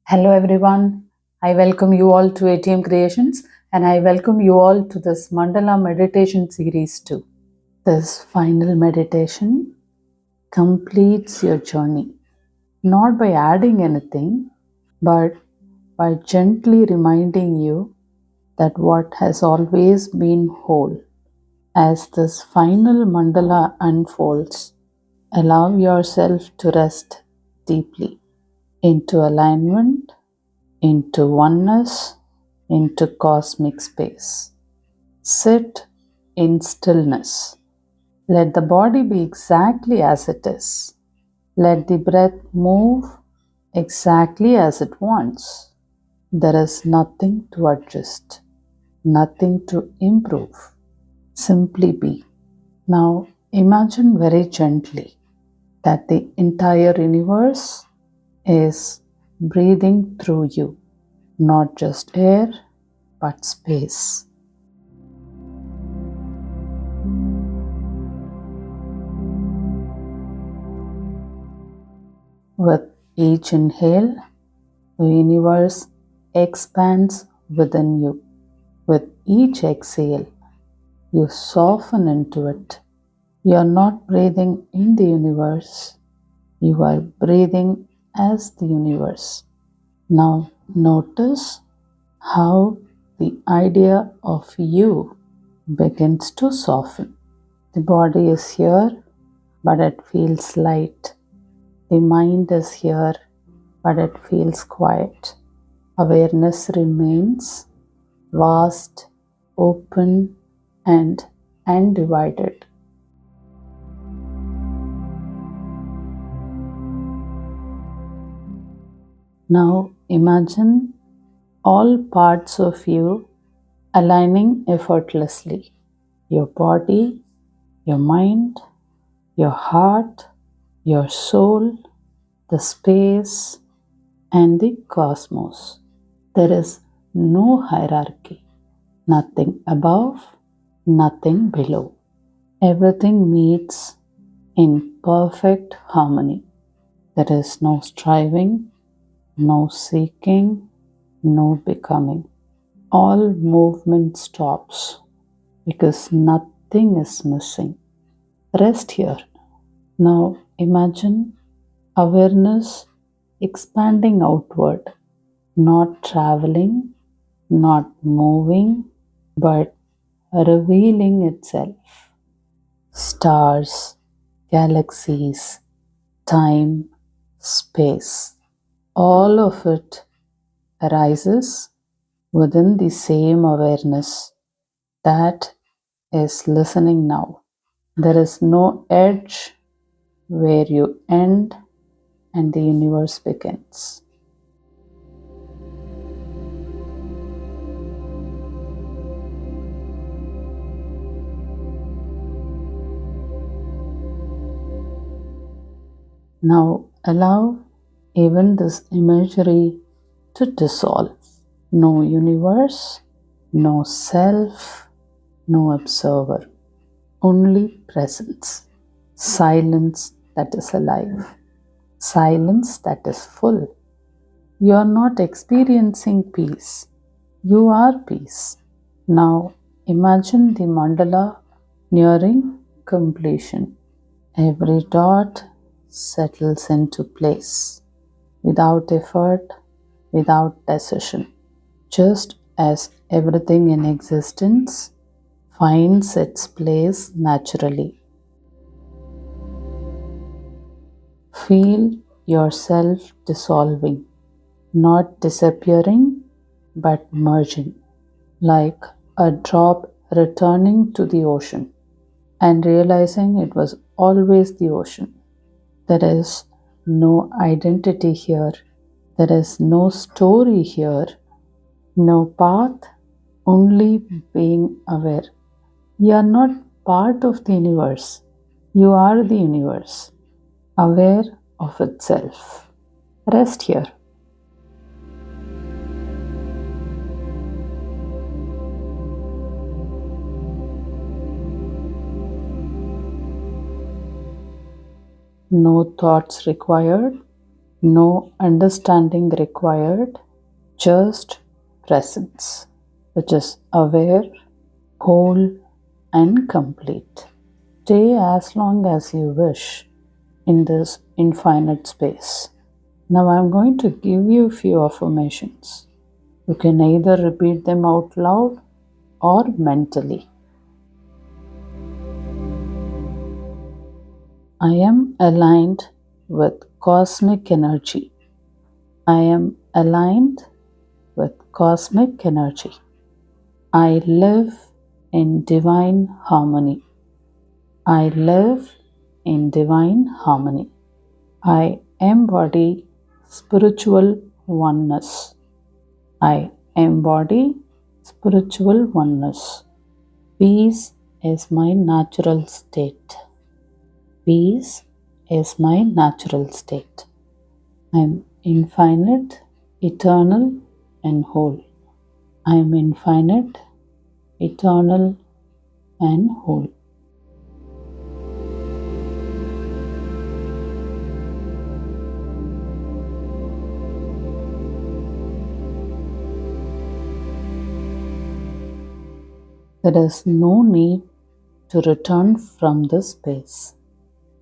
Hello everyone. I welcome you all to ATM Creations and I welcome you all to this Mandala meditation series too. This final meditation completes your journey, not by adding anything, but by gently reminding you that what has always been whole. As this final mandala unfolds, allow yourself to rest deeply into alignment, into oneness, into cosmic space. Sit in stillness. Let the body be exactly as it is. Let the breath move exactly as it wants. There is nothing to adjust, nothing to improve. Simply be. Now imagine very gently that the entire universe is breathing through you, not just air, but space. With each inhale, the universe expands within you. With each exhale, you soften into it. You are not breathing in the universe, you are breathing as the universe. Now notice how the idea of you begins to soften. The body is here, but it feels light. The mind is here, but it feels quiet. Awareness remains vast, open, and undivided. Now imagine all parts of you aligning effortlessly. Your body, your mind, your heart, your soul, the space, and the cosmos. There is no hierarchy, nothing above, nothing below. Everything meets in perfect harmony. There is no striving, no seeking, no becoming. All movement stops because nothing is missing. Rest here. Now imagine awareness expanding outward, not traveling, not moving, but revealing itself. Stars, galaxies, time, space, all of it arises within the same awareness that is listening now. There is no edge where you end and the universe begins. Now allow even this imagery to dissolve. No universe, no self, no observer, only presence. Silence that is alive, silence that is full. You are not experiencing peace, you are peace. Now imagine the mandala nearing completion. Every dot settles into place without effort, without decision. Just as everything in existence finds its place naturally. Feel yourself dissolving, not disappearing, but merging, like a drop returning to the ocean and realizing it was always the ocean. There is no identity here, there is no story here, no path, only being aware. You are not part of the universe, you are the universe, aware of itself. Rest here. No thoughts required, No understanding required, just presence, which is aware, whole, and complete. Stay as long as you wish in this infinite space. Now I'm going to give you a few affirmations. You can either repeat them out loud or mentally. I am aligned with cosmic energy. I am aligned with cosmic energy. I live in divine harmony. I live in divine harmony. I embody spiritual oneness. I embody spiritual oneness. Peace is my natural state. Peace is my natural state. I am infinite, eternal, and whole. I am infinite, eternal, and whole. There is no need to return from this space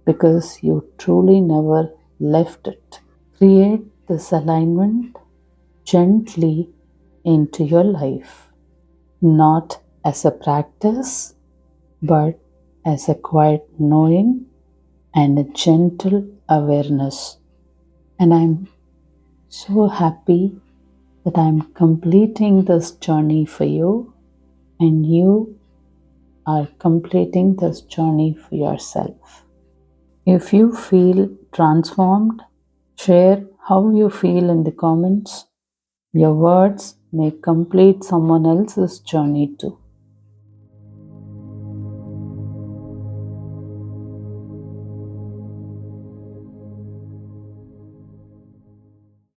because you truly never left it. Create this alignment gently into your life, not as a practice, but as a quiet knowing and a gentle awareness. And I'm so happy that I'm completing this journey for you, and you are completing this journey for yourself. If you feel transformed, share how you feel in the comments. Your words may complete someone else's journey too.